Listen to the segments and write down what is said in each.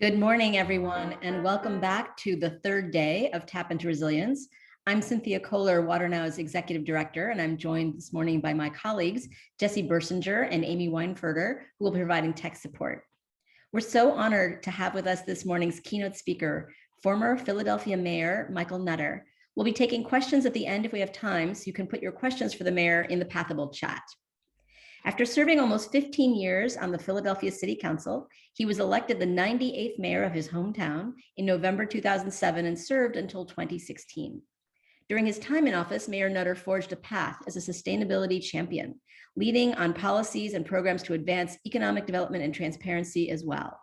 Good morning, everyone, and welcome back to the third day of Tap into Resilience. I'm Cynthia Koehler, WaterNow's Executive Director, and I'm joined this morning by my colleagues, Jesse Bersinger and Amy Weinferder, who will be providing tech support. We're so honored to have with us this morning's keynote speaker, former Philadelphia Mayor Michael Nutter. We'll be taking questions at the end if we have time, so you can put your questions for the mayor in the Pathable chat. After serving almost 15 years on the Philadelphia City Council, he was elected the 98th mayor of his hometown in November 2007 and served until 2016. During his time in office, Mayor Nutter forged a path as a sustainability champion, leading on policies and programs to advance economic development and transparency as well.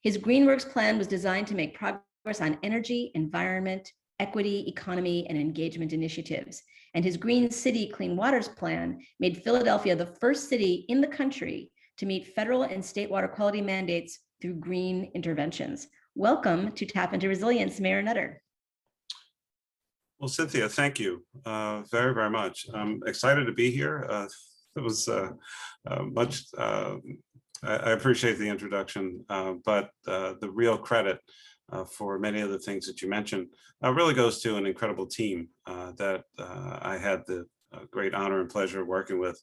His Greenworks plan was designed to make progress on energy, environment, equity, economy, and engagement initiatives. And his Green City Clean Waters Plan made Philadelphia the first city in the country to meet federal and state water quality mandates through green interventions. Welcome to Tap into Resilience, Mayor Nutter. Well, Cynthia, thank you very, very much. I'm excited to be here. It was I appreciate the introduction, but the real credit for many of the things that you mentioned really goes to an incredible team that I had the great honor and pleasure of working with.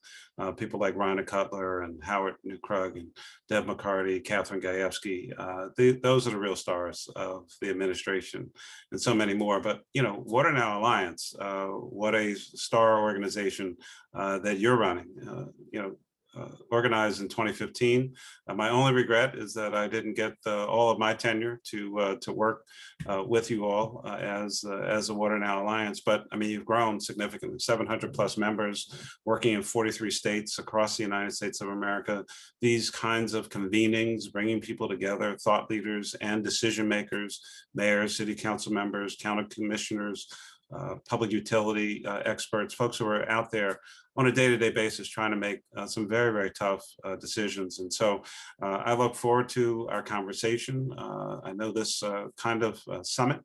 People like Rhonda Cutler and Howard Newkrug and Deb McCarty, Catherine Gajewski. Those are the real stars of the administration and so many more. But, you know, Water Now Alliance, what a star organization that you're running. Organized in 2015. My only regret is that I didn't get all of my tenure to work with you all as a Water Now Alliance. But I mean, you've grown significantly, 700 plus members working in 43 states across the United States of America. These kinds of convenings, bringing people together, thought leaders and decision makers, mayors, city council members, county commissioners, public utility experts, folks who are out there on a day-to-day basis trying to make some very, very tough decisions. And so I look forward to our conversation. I know this kind of summit,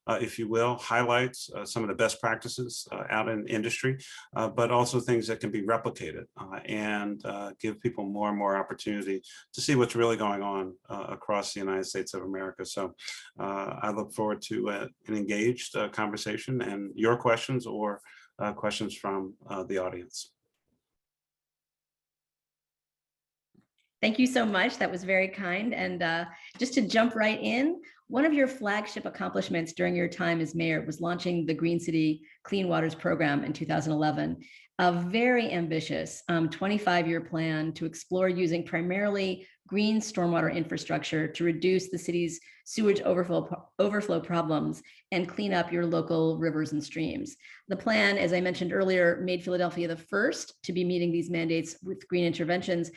if you will, highlights some of the best practices out in industry, but also things that can be replicated and give people more and more opportunity to see what's really going on across the United States of America. So I look forward to an engaged conversation and your questions or questions from the audience. Thank you so much. That was very kind. And just to jump right in, one of your flagship accomplishments during your time as mayor was launching the Green City Clean Waters Program in 2011, a very ambitious 25-year plan to explore using primarily green stormwater infrastructure to reduce the city's sewage overflow problems and clean up your local rivers and streams. The plan, as I mentioned earlier, made Philadelphia the first to be meeting these mandates with green interventions,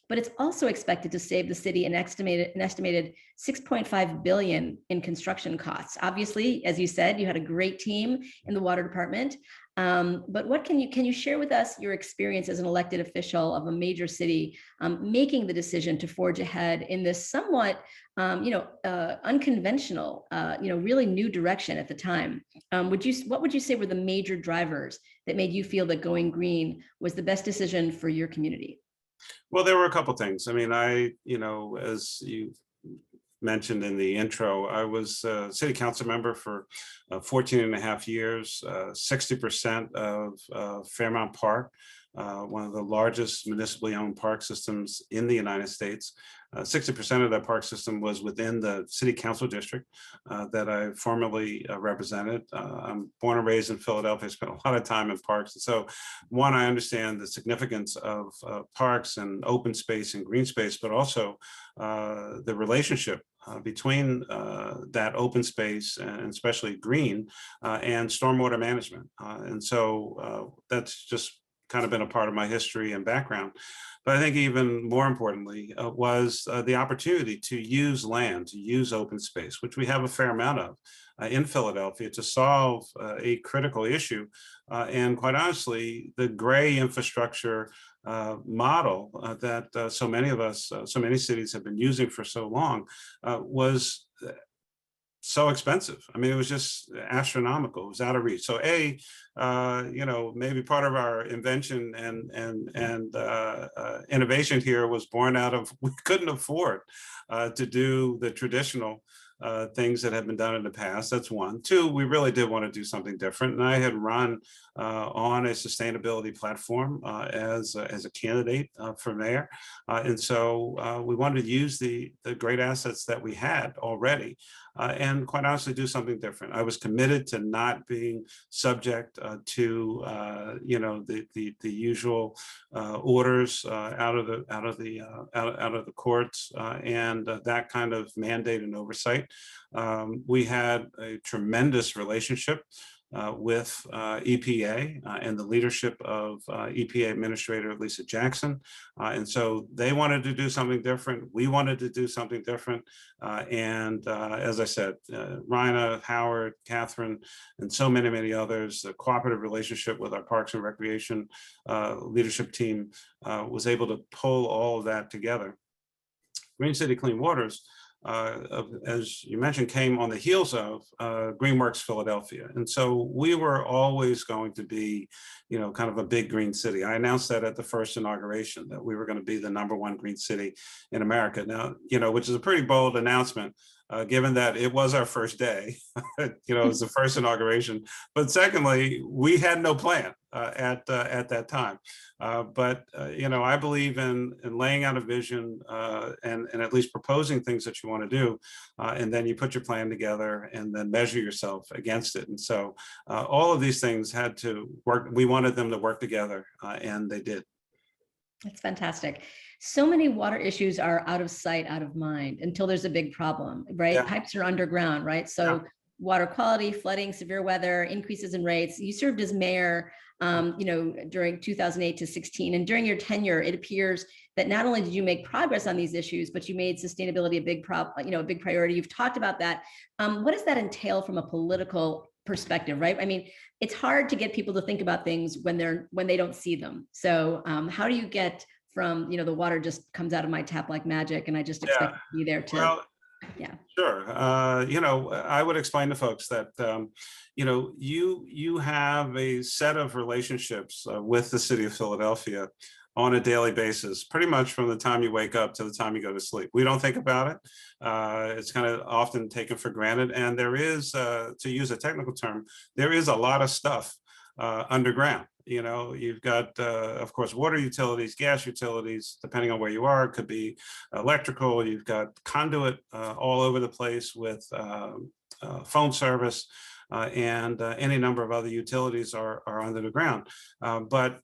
but it's also expected to save the city an estimated $6.5 billion in construction costs. Obviously, as you said, you had a great team in the water department. But what can you share with us your experience as an elected official of a major city making the decision to forge ahead in this somewhat unconventional, really new direction at the time? What would you say were the major drivers that made you feel that going green was the best decision for your community? Well, there were a couple things. I mean, as you mentioned in the intro, I was a city council member for 14 and a half years, 60% of Fairmount Park, one of the largest municipally owned park systems in the United States. 60% of that park system was within the city council district that I formerly represented. I'm born and raised in Philadelphia, spent a lot of time in parks. And so one, I understand the significance of parks and open space and green space, but also the relationship between that open space and especially green and stormwater management. And so that's just kind of been a part of my history and background. But I think even more importantly was the opportunity to use land, to use open space, which we have a fair amount of in Philadelphia, to solve a critical issue. And quite honestly, the gray infrastructure model that so many of us, so many cities have been using for so long was so expensive. I mean, it was just astronomical. It was out of reach. So maybe part of our invention and innovation here was born out of, we couldn't afford to do the traditional things that have been done in the past. That's one. Two, we really did want to do something different. And I had run on a sustainability platform as a candidate for mayor. And so we wanted to use the great assets that we had already and quite honestly do something different. I was committed to not being subject to the usual orders out of the courts and that kind of mandate and oversight. We had a tremendous relationship with EPA and the leadership of EPA Administrator Lisa Jackson. And so they wanted to do something different. We wanted to do something different. As I said, Rhina, Howard, Catherine, and so many, many others, the cooperative relationship with our Parks and Recreation leadership team was able to pull all of that together. Green City Clean Waters, as you mentioned, came on the heels of Greenworks Philadelphia. And so we were always going to be, kind of a big green city. I announced that at the first inauguration, that we were going to be the #1 green city in America. Now, which is a pretty bold announcement, given that it was our first day, it was the first inauguration. But secondly, we had no plan at that time. I believe in laying out a vision and at least proposing things that you want to do, and then you put your plan together and then measure yourself against it. And so all of these things had to work. We wanted them to work together, and they did. That's fantastic. So many water issues are out of sight, out of mind until there's a big problem, right? Yeah. Pipes are underground, right? So yeah. Water quality, flooding, severe weather, increases in rates. You served as mayor, during 2008 to 16. And during your tenure, it appears that not only did you make progress on these issues, but you made sustainability a big priority. You've talked about that. What does that entail from a political perspective, right? I mean, it's hard to get people to think about things when they don't see them. So how do you get from, the water just comes out of my tap like magic and I just expect it to be there to, yeah. Sure. I would explain to folks that, you have a set of relationships with the city of Philadelphia on a daily basis, pretty much from the time you wake up to the time you go to sleep. We don't think about it. It's kind of often taken for granted. And there is, to use a technical term, there is a lot of stuff underground. You've got, of course, water utilities, gas utilities, depending on where you are, it could be electrical. You've got conduit all over the place with phone service and any number of other utilities are under the ground. But,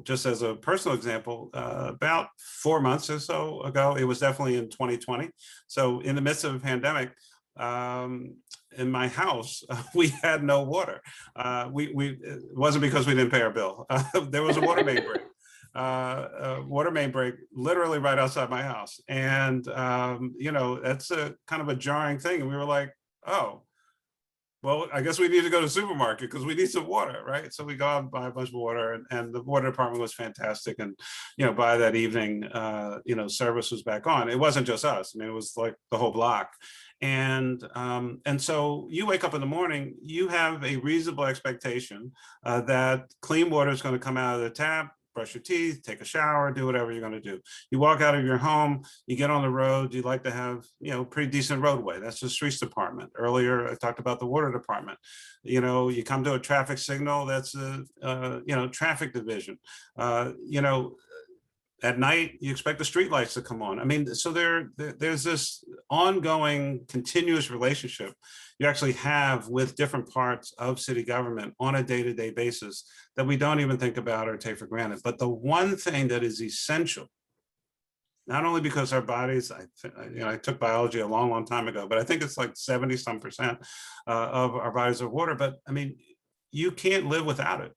just as a personal example, about 4 months or so ago, it was definitely in 2020. So in the midst of a pandemic, in my house, we had no water. It wasn't because we didn't pay our bill. There was a water main break. Water main break literally right outside my house. And, that's a kind of a jarring thing. And we were like, oh, well, I guess we need to go to the supermarket because we need some water, right? So we go out and buy a bunch of water and the water department was fantastic. And, by that evening, service was back on. It wasn't just us. I mean, it was like the whole block. And so you wake up in the morning, you have a reasonable expectation that clean water is going to come out of the tap, brush your teeth, take a shower, do whatever you're going to do. You walk out of your home, you get on the road, you like to have, pretty decent roadway. That's the streets department. Earlier, I talked about the water department. You come to a traffic signal, that's a, traffic division. At night, you expect the street lights to come on. I mean, so there's this ongoing, continuous relationship you actually have with different parts of city government on a day-to-day basis that we don't even think about or take for granted. But the one thing that is essential, not only because our bodies, I took biology a long, long time ago, but I think it's like 70-some% of our bodies are water. But I mean, you can't live without it.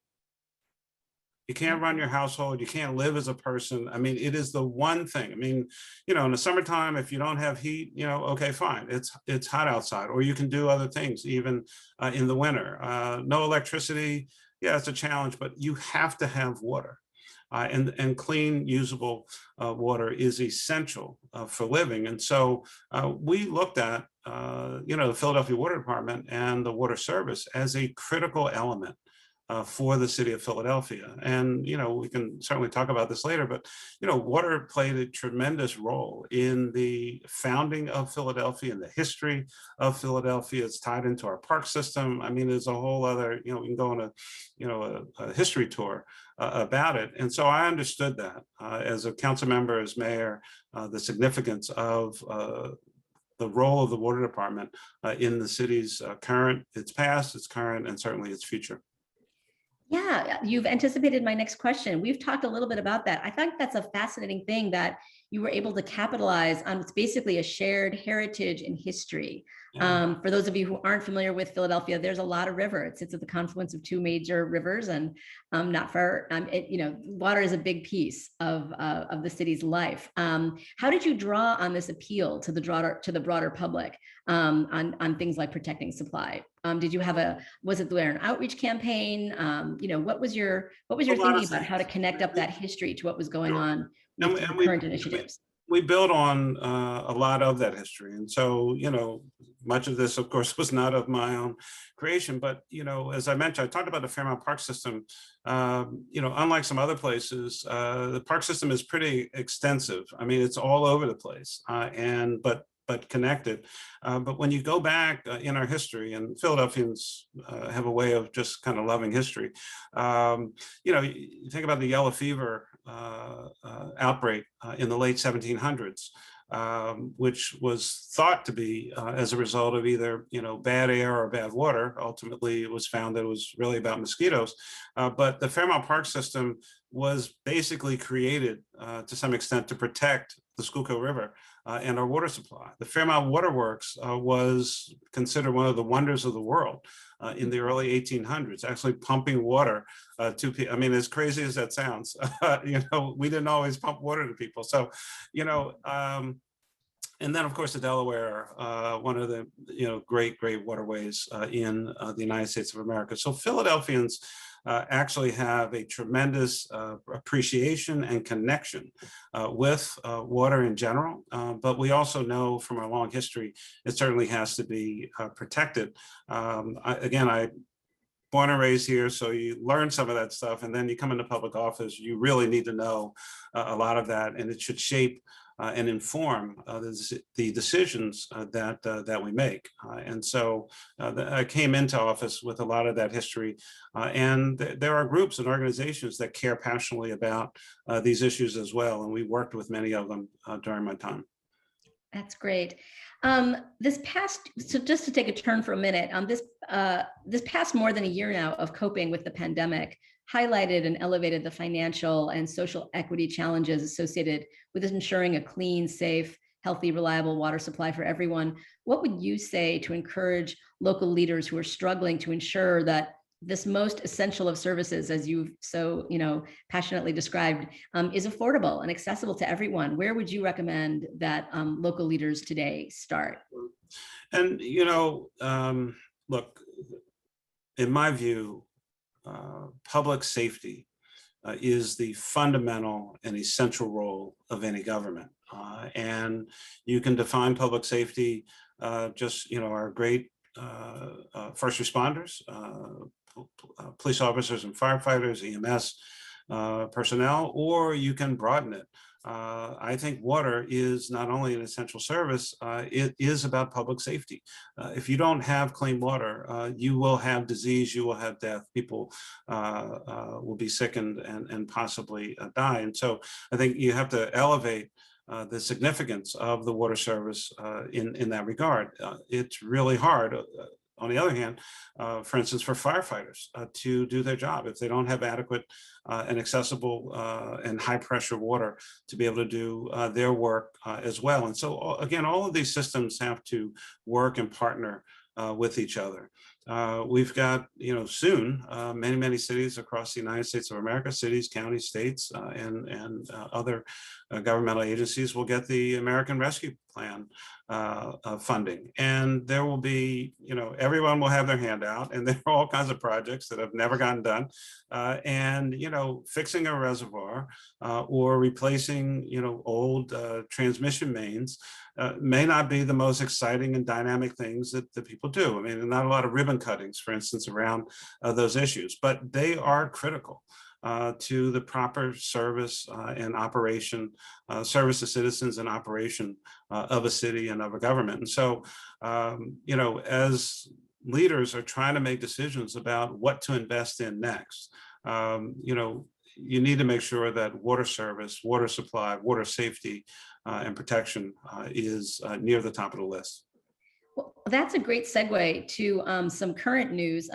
You can't run your household. You can't live as a person. I mean, it is the one thing. I mean, in the summertime, if you don't have heat, okay, fine. It's hot outside, or you can do other things, even in the winter. No electricity. Yeah, it's a challenge, but you have to have water. and clean, usable water is essential for living. And so we looked at, the Philadelphia Water Department and the water service as a critical element for the city of Philadelphia. And, we can certainly talk about this later, but, water played a tremendous role in the founding of Philadelphia and the history of Philadelphia. It's tied into our park system. I mean, there's a whole other, we can go on a history tour about it. And so I understood that as a council member, as mayor, the significance of the role of the water department in the city's its past, its current, and certainly its future. Yeah, you've anticipated my next question. We've talked a little bit about that. I think that's a fascinating thing that you were able to capitalize on. It's basically a shared heritage and history. Yeah. For those of you who aren't familiar with Philadelphia, there's a lot of river. It sits at the confluence of two major rivers, and not far. Water is a big piece of the city's life. How did you draw on this appeal to the broader public on things like protecting supply? Did you have was it there an outreach campaign? What was your thinking about how to connect up that history to what was going on with current initiatives? We built on a lot of that history. And so, much of this, of course, was not of my own creation. But, as I mentioned, I talked about the Fairmount Park system. Unlike some other places, the park system is pretty extensive. I mean, it's all over the place. But connected. But when you go back in our history, and Philadelphians have a way of just kind of loving history, you think about the yellow fever outbreak in the late 1700s, which was thought to be as a result of either bad air or bad water. Ultimately, it was found that it was really about mosquitoes. But the Fairmount Park system was basically created to some extent to protect the Schuylkill River and our water supply. The Fairmount Waterworks was considered one of the wonders of the world in the early 1800s, actually pumping water to people. I mean, as crazy as that sounds, we didn't always pump water to people. So, and then, of course, the Delaware, one of the great waterways in the United States of America. So Philadelphians actually have a tremendous appreciation and connection with water in general. But we also know from our long history, it certainly has to be protected. I born and raised here, so you learn some of that stuff, and then you come into public office, you really need to know a lot of that, and it should shape and inform the decisions that we make. And so I came into office with a lot of that history. And there are groups and organizations that care passionately about these issues as well. And we worked with many of them during my time. That's great. So just to take a turn for a minute, this past more than a year now of coping with the pandemic highlighted and elevated the financial and social equity challenges associated with ensuring a clean, safe, healthy, reliable water supply for everyone. What would you say to encourage local leaders who are struggling to ensure that this most essential of services, as you've so passionately described, is affordable and accessible to everyone? Where would you recommend that local leaders today start? And look, in my view, public safety is the fundamental and essential role of any government. And you can define public safety just, our great first responders, police officers and firefighters, EMS personnel, or you can broaden it. I think water is not only an essential service, it is about public safety. If you don't have clean water, you will have disease, you will have death, people will be sickened and possibly die. And so I think you have to elevate the significance of the water service in that regard. It's really hard. On the other hand, for instance, for firefighters to do their job, if they don't have adequate and accessible and high pressure water to be able to do their work as well. And so again, all of these systems have to work and partner with each other. We've got, soon many cities across the United States of America, cities, counties, states, and other governmental agencies will get the American Rescue plan funding. And there will be, everyone will have their hand out, and there are all kinds of projects that have never gotten done. And, fixing a reservoir or replacing, old transmission mains may not be the most exciting and dynamic things that people do. I mean, not a lot of ribbon cuttings, for instance, around those issues, but they are critical to the proper service and operation, service to citizens and operation of a city and of a government. And so, as leaders are trying to make decisions about what to invest in next, you need to make sure that water service, water supply, water safety, and protection is near the top of the list. Well, that's a great segue to some current news.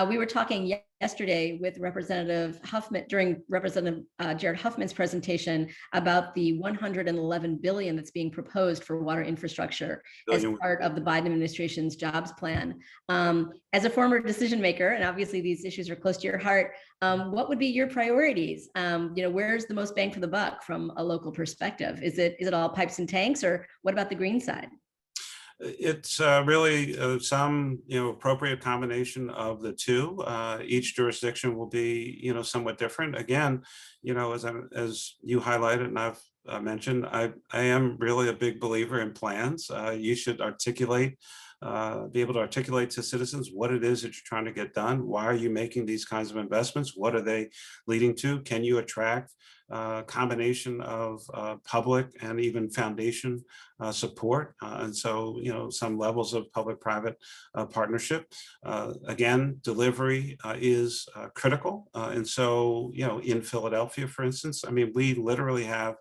We were talking yesterday with Representative Huffman during Representative Jared Huffman's presentation about the $111 billion that's being proposed for water infrastructure as part of the Biden administration's jobs plan. As a former decision maker, and obviously these issues are close to your heart, what would be your priorities? Where's the most bang for the buck from a local perspective? Is it all pipes and tanks, or what about the green side? It's really some appropriate combination of the two. Each jurisdiction will be somewhat different. Again, as you highlighted and I've mentioned, I am really a big believer in plans. You should be able to articulate to citizens what it is that you're trying to get done. Why are you making these kinds of investments? What are they leading to? Can you attract a combination of public and even foundation support? And so, some levels of public-private partnership. Again, delivery is critical. And so, in Philadelphia, for instance, I mean, we literally have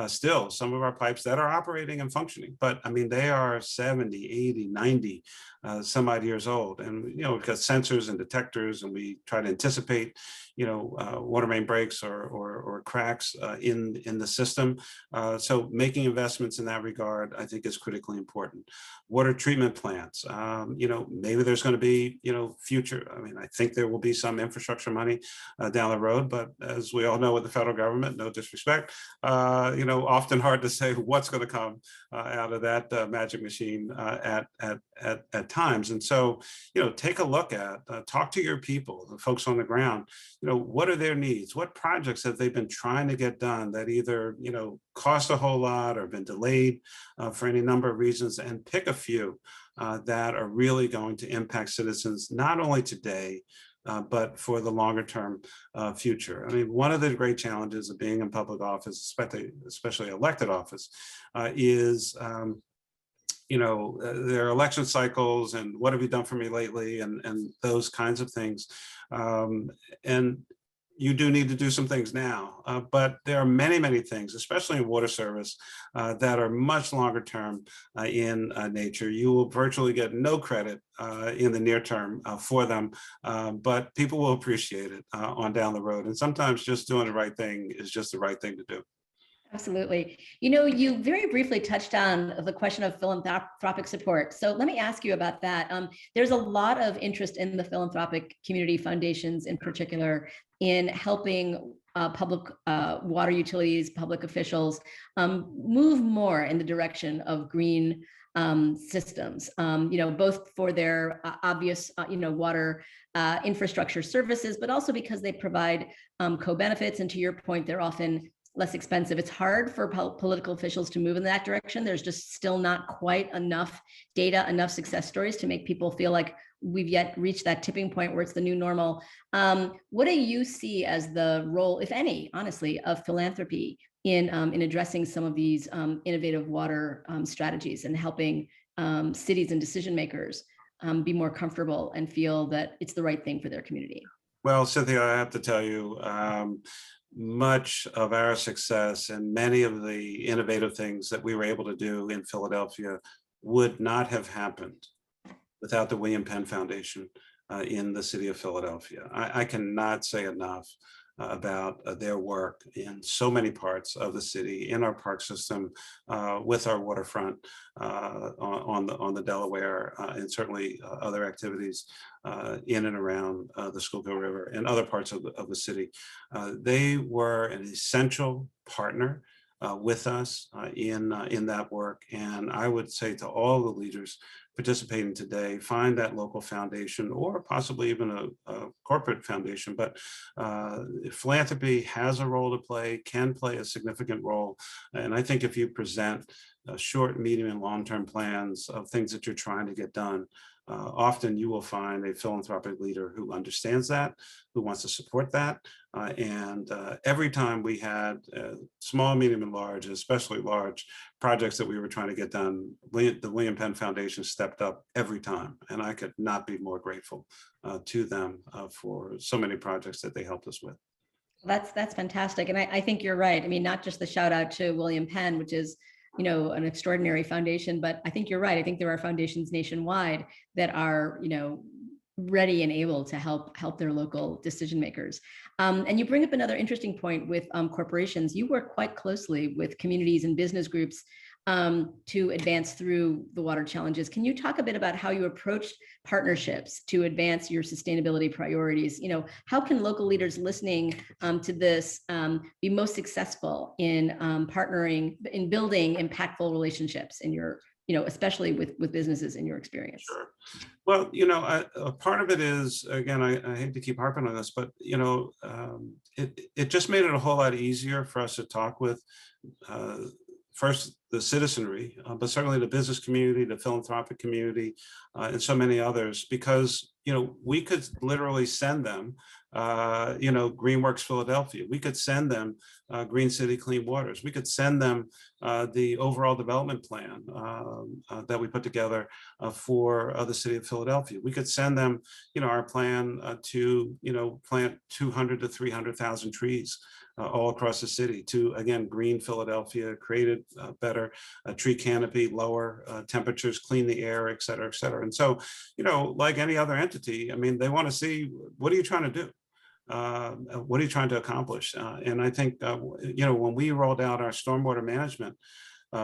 still some of our pipes that are operating and functioning, but I mean, they are 70, 80, 90 some odd years old. And, we've got sensors and detectors, and we try to anticipate, water main breaks or cracks in the system. So making investments in that regard, I think, is critically important. Water treatment plants, maybe there's going to be, future, I mean, I think there will be some infrastructure money down the road, but as we all know with the federal government, no disrespect, often hard to say what's going to come out of that magic machine at times. And so, take a look at, talk to your people, the folks on the ground, what are their needs? What projects have they been trying to get done that either, cost a whole lot or been delayed for any number of reasons, and pick a few that are really going to impact citizens, not only today, but for the longer term future. I mean, one of the great challenges of being in public office, especially elected office, is there are election cycles and what have you done for me lately, and those kinds of things. And you do need to do some things now, but there are many, many things, especially in water service, that are much longer term in nature. You will virtually get no credit in the near term for them, but people will appreciate it on down the road. And sometimes just doing the right thing is just the right thing to do. Absolutely. You very briefly touched on the question of philanthropic support. So let me ask you about that. There's a lot of interest in the philanthropic community foundations in particular in helping public water utilities, public officials move more in the direction of green systems, both for their obvious, water infrastructure services, but also because they provide co-benefits. And to your point, they're often less expensive. It's hard for political officials to move in that direction. There's just still not quite enough data, enough success stories to make people feel like we've yet reached that tipping point where it's the new normal. What do you see as the role, if any, honestly, of philanthropy in addressing some of these innovative water strategies and helping cities and decision makers be more comfortable and feel that it's the right thing for their community? Well, Cynthia, I have to tell you, much of our success and many of the innovative things that we were able to do in Philadelphia would not have happened without the William Penn Foundation in the city of Philadelphia. I cannot say enough about their work in so many parts of the city, in our park system, with our waterfront on the Delaware, and certainly other activities in and around the Schuylkill River and other parts of the city. They were an essential partner with us in that work. And I would say to all the leaders participating today, find that local foundation or possibly even a corporate foundation. But philanthropy has a role to play, can play a significant role. And I think if you present short, medium, and long-term plans of things that you're trying to get done, often you will find a philanthropic leader who understands that, who wants to support that. And every time we had small, medium, and large, especially large projects that we were trying to get done, the William Penn Foundation stepped up every time. And I could not be more grateful to them for so many projects that they helped us with. That's fantastic. And I think you're right. I mean, not just the shout out to William Penn, which is, you know, an extraordinary foundation, but I think you're right. I think there are foundations nationwide that are, you know, ready and able to help their local decision makers. And you bring up another interesting point with corporations. You work quite closely with communities and business groups to advance through the water challenges. Can you talk a bit about how you approached partnerships to advance your sustainability priorities? You know, how can local leaders listening to this be most successful in partnering, in building impactful relationships in your, you know, especially with businesses in your experience? Sure. Well, you know, a part of it is, again, I hate to keep harping on this, but, you know, it just made it a whole lot easier for us to talk with first the citizenry, but certainly the business community, the philanthropic community, and so many others, because, you know, we could literally send them, you know, Greenworks Philadelphia. We could send them Green City Clean Waters. We could send them the overall development plan that we put together for the city of Philadelphia. We could send them, you know, our plan to, you know, plant 200 to 300,000 trees all across the city to, again, green Philadelphia, created better tree canopy, lower temperatures, clean the air, et cetera, et cetera. And so, you know, like any other entity, I mean, they want to see, what are you trying to do? What are you trying to accomplish? And I think, you know, when we rolled out our stormwater management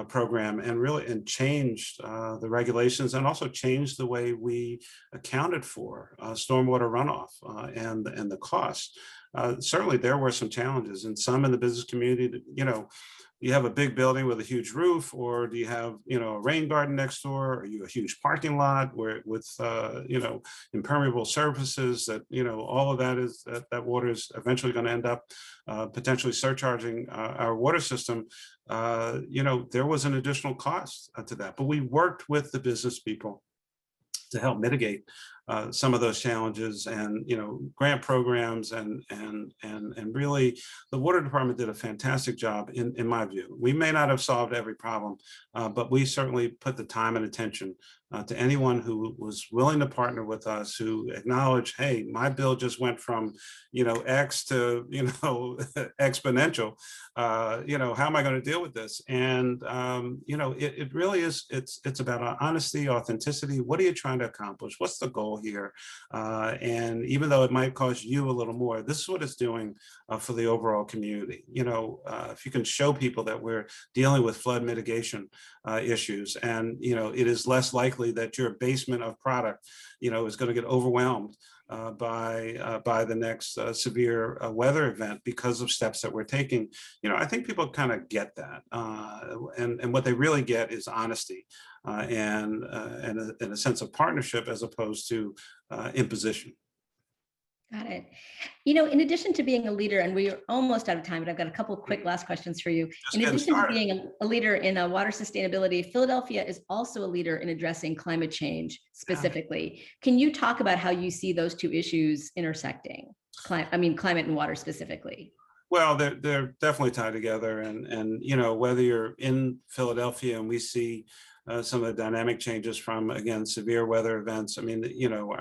program and really changed the regulations and also changed the way we accounted for stormwater runoff and the costs. Certainly there were some challenges, and some in the business community, you know, you have a big building with a huge roof, or do you have, you know, a rain garden next door, or you a huge parking lot where with, you know, impermeable surfaces that, you know, all of that is that water is eventually going to end up potentially surcharging our water system. You know, there was an additional cost to that, but we worked with the business people to help mitigate some of those challenges, and, you know, grant programs, and really the water department did a fantastic job in my view. We may not have solved every problem, but we certainly put the time and attention to anyone who was willing to partner with us, who acknowledged, hey, my bill just went from, you know, X to, you know, exponential. You know, how am I going to deal with this? And, you know, it really is, it's about honesty, authenticity. What are you trying to accomplish? What's the goal here? And even though it might cost you a little more, this is what it's doing for the overall community. You know, if you can show people that we're dealing with flood mitigation issues, and, you know, it is less likely that your basement of product, you know, is going to get overwhelmed by the next severe weather event because of steps that we're taking. You know, I think people kind of get that, and what they really get is honesty and a sense of partnership as opposed to imposition. Got it. You know, in addition to being a leader, and we're almost out of time, but I've got a couple of quick last questions for you. Just In getting addition to started. being a leader in water sustainability, Philadelphia is also a leader in addressing climate change specifically. Can you talk about how you see those two issues intersecting? Climate and water specifically. Well, they're definitely tied together, and you know, whether you're in Philadelphia and we see some of the dynamic changes from, again, severe weather events. I mean, you know,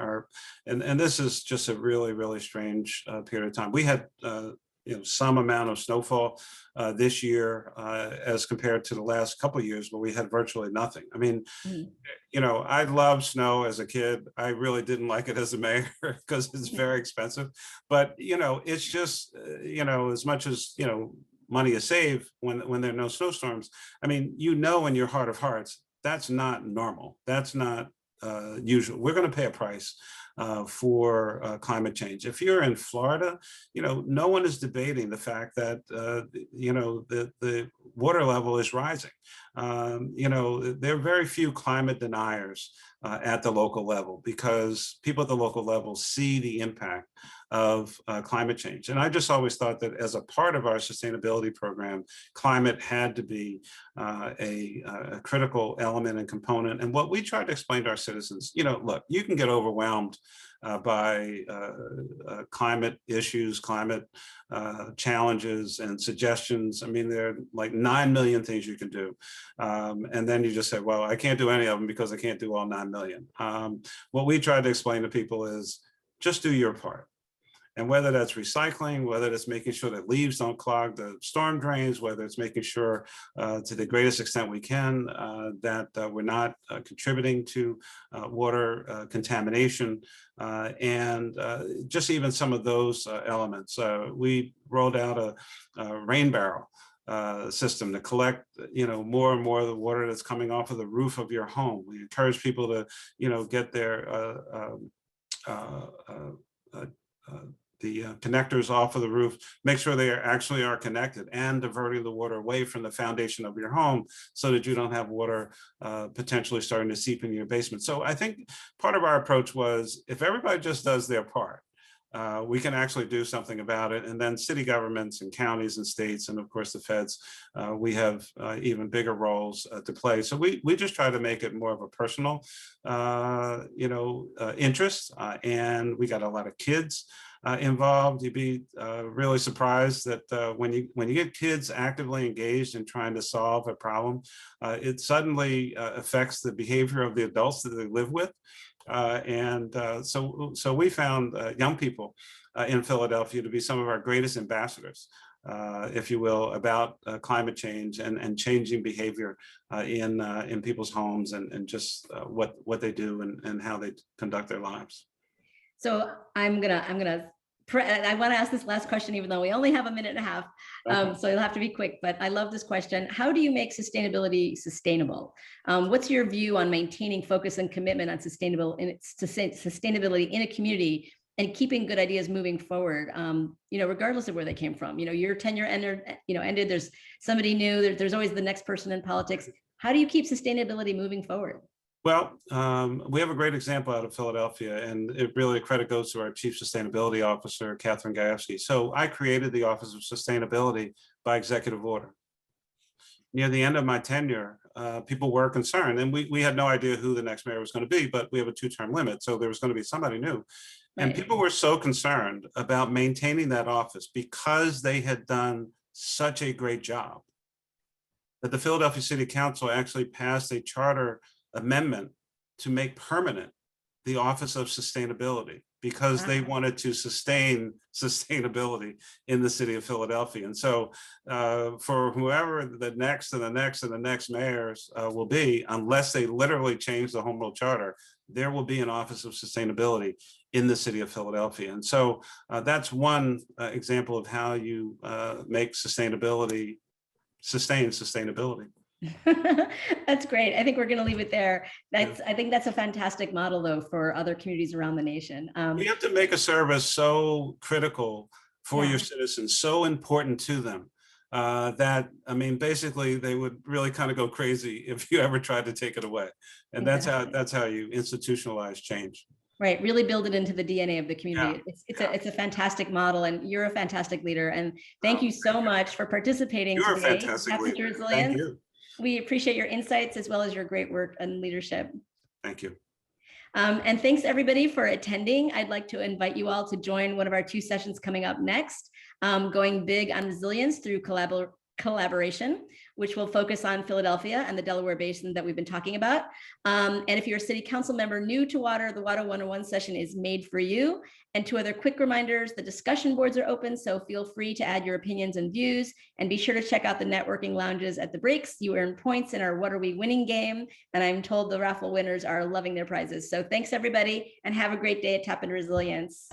and this is just a really, really strange period of time. We had you know, some amount of snowfall this year as compared to the last couple of years where we had virtually nothing. I mean, you know, I loved snow as a kid. I really didn't like it as a mayor because it's very expensive. But, you know, it's just, you know, as much as, you know, money is saved when there are no snowstorms. I mean, you know, in your heart of hearts, that's not normal. That's not usual. We're going to pay a price for climate change. If you're in Florida, no one is debating the fact that, the water level is rising. There are very few climate deniers at the local level because people at the local level see the impact of climate change. And I just always thought that as a part of our sustainability program, climate had to be a critical element and component. And what we try to explain to our citizens, look, you can get overwhelmed by climate issues, climate challenges and suggestions. I mean, there are like 9 million things you can do. And then you just say, well, I can't do any of them because I can't do all 9 million. What we try to explain to people is just do your part. And whether that's recycling, whether it's making sure that leaves don't clog the storm drains, whether it's making sure to the greatest extent we can that we're not contributing to water contamination, and just even some of those elements. We rolled out a rain barrel system to collect, more and more of the water that's coming off of the roof of your home. We encourage people to, get their the connectors off of the roof, make sure they actually are connected, and diverting the water away from the foundation of your home so that you don't have water potentially starting to seep into your basement. So I think part of our approach was, if everybody just does their part, we can actually do something about it. And then city governments and counties and states, and of course the feds, we have even bigger roles to play. So we just try to make it more of a personal, interest. And we got a lot of kids involved. You'd be really surprised that when you get kids actively engaged in trying to solve a problem, it suddenly affects the behavior of the adults that they live with. So we found young people in Philadelphia to be some of our greatest ambassadors, if you will, about climate change and changing behavior in people's homes and just what they do and how they conduct their lives. So I want to ask this last question, even though we only have a minute and a half. So you'll have to be quick, but I love this question. How do you make sustainability sustainable? What's your view on maintaining focus and commitment on sustainability in a community and keeping good ideas moving forward, regardless of where they came from? Your tenure ended, there's somebody new, there's always the next person in politics. How do you keep sustainability moving forward? Well, we have a great example out of Philadelphia, and it really credit goes to our Chief Sustainability Officer, Catherine Gajewski. So I created the Office of Sustainability by executive order. Near the end of my tenure, people were concerned, and we had no idea who the next mayor was going to be, but we have a 2-term limit, so there was going to be somebody new. And people were so concerned about maintaining that office because they had done such a great job that the Philadelphia City Council actually passed a charter amendment to make permanent the Office of Sustainability, because they wanted to sustain sustainability in the city of Philadelphia. And so for whoever the next and the next and the next mayors will be, unless they literally change the home rule charter, there will be an Office of Sustainability in the city of Philadelphia. And so that's one example of how you make sustainability sustain sustainability. That's great. I think we're going to leave it there. I think that's a fantastic model, though, for other communities around the nation. You have to make a service so critical for your citizens, so important to them, that, I mean, basically they would really kind of go crazy if you ever tried to take it away. And that's how you institutionalize change. Right. Really build it into the DNA of the community. It's a fantastic model, and you're a fantastic leader. And thank you so much for participating You're today. a fantastic leader. Thank you. We appreciate your insights as well as your great work and leadership. Thank you. And thanks everybody for attending. I'd like to invite you all to join one of our 2 sessions coming up next, going big on resilience through collaboration, which will focus on Philadelphia and the Delaware Basin that we've been talking about. And if you're a city council member new to water, the Water 101 session is made for you. And 2 other quick reminders: the discussion boards are open, so feel free to add your opinions and views, and be sure to check out the networking lounges at the breaks. You earn points in our What Are We Winning game, and I'm told the raffle winners are loving their prizes. So thanks everybody, and have a great day at Tap into Resilience.